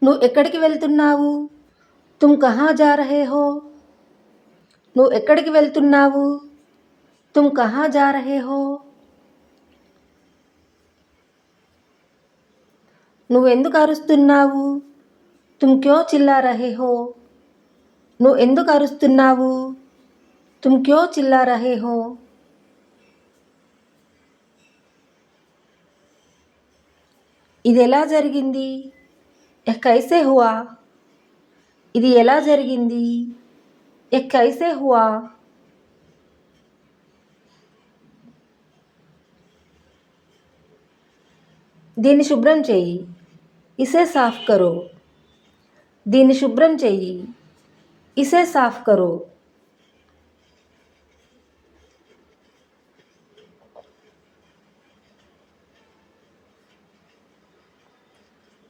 నువ్వు ఎక్కడికి వెళ్తున్నావు? తుమ్ కహా జా రహే హో? నువ్వు ఎక్కడికి వెళ్తున్నావు? తుమ్ కహా జా రహే హో? నువ్వెందుకు అరుస్తున్నావు? తుమ్ క్యో చిల్లా రహే హో? నువ్వు ఎందుకు అరుస్తున్నావు? తుమ్ క్యో చిల్లా రహే హో? ఇది ఎలా జరిగింది? యహ్ కైసే హువా? ఇది ఎలా జరిగింది? యహ్ కైసే హువా? దీన్ని శుభ్రం చెయ్యి. ఇసే సాఫ్ కరో. దీన్ని శుభ్రం చెయ్యి. ఇసే సాఫ్ కరో.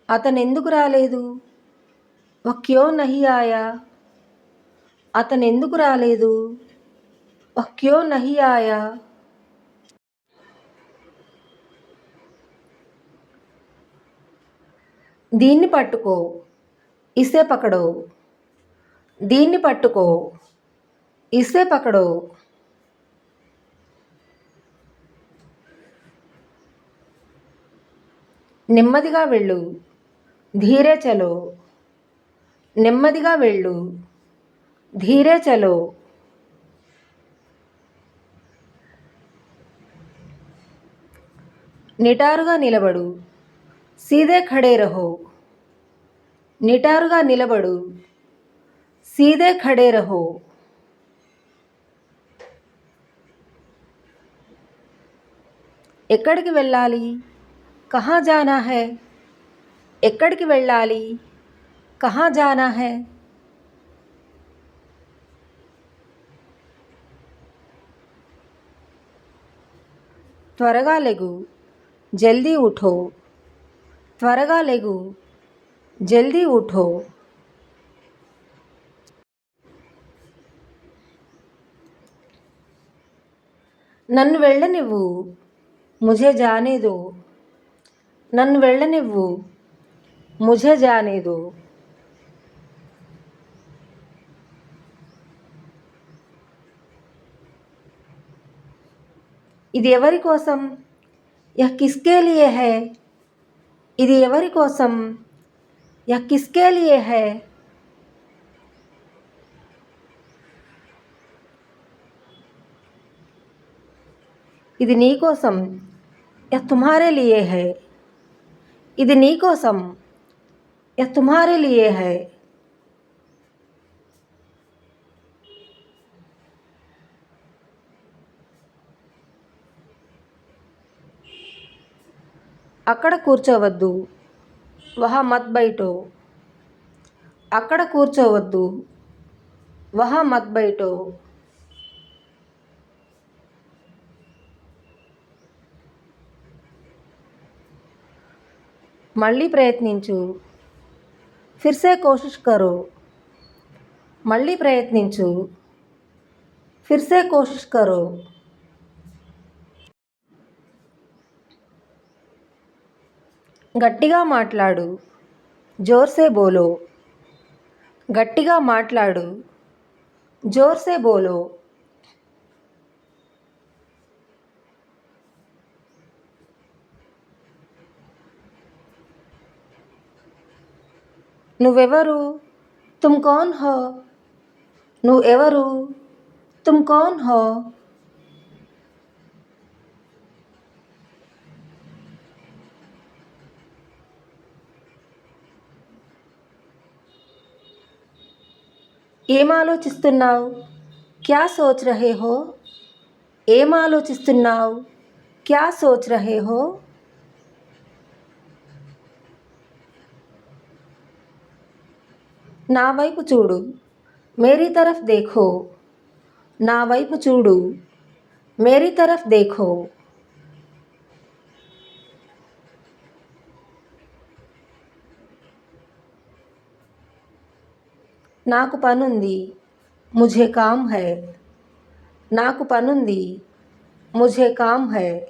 అతనెందుకు రాలేదు? వహ్ క్యో నహీ ఆయా? అతనెందుకు రాలేదు? వహ్ క్యో నహీ ఆయా? దీన్ని పట్టుకో. ఇసే పకడో. దీన్ని పట్టుకో. ఇసే పకడో. నెమ్మదిగా వెళ్ళు. ధీరే చలో. నెమ్మదిగా వెళ్ళు. ధీరే చలో. నిటారుగా నిలబడు. సీదే ఖడే రహో. నిటారుగా నిలబడు. సీదే ఖడే రహో. ఎక్కడికి వెళ్ళాలి? కహా జానా హై? ఎక్కడికి వెళ్ళాలి? కహా జానా హై? త్వరగా లెగు. జల్దీ ఉఠో. త్వరగా లెగు. జల్దీ ఉఠో. నన్ను వెళ్ళనివ్వు. ముఝే జానే దో. నన్ను వెళ్ళనివ్వు. ముఝే జానే దో. ఇది ఎవరి కోసం? యహ్ కిస్కే లియే హై? ఇది ఎవరి కోసం? యహ్ కిస్కే లియే హై? ఇది నీ కోసం. యహ్ తుమ్హారే లియే హై. ఇది నీ కోసం. యహ్ తుమ్హారే లియే హై. అక్కడ కూర్చోవద్దు. వహా మత్ బైఠో. అక్కడ కూర్చోవద్దు. వహా మత్ బైఠో. మళ్ళీ ప్రయత్నించు. ఫిర్సే కోషిష్ కరో. మళ్ళీ ప్రయత్నించు. ఫిర్సే కోషిష్ కరో. గట్టిగా మాట్లాడు. జోర్సే బోలో. గట్టిగా మాట్లాడు. జోర్సే బోలో. నువ్వెవరు? తుమ్ కౌన్ హో? నువ్వెవరు? తుమ్ కౌన్ హో? ఏం ఆలోచిస్తున్నావు? క్యా సోచ్ రహే హో? ఏం ఆలోచిస్తున్నావు? క్యా సోచ్ రహే హో? నా వైపు చూడు. మేరీ తరఫ్ దేఖో. నా వైపు చూడు. మేరీ తరఫ్ దేఖో. నాకు పనుంది. ముఝే కామ్ హై. నాకు పనుంది. ముఝే కామ్ హై.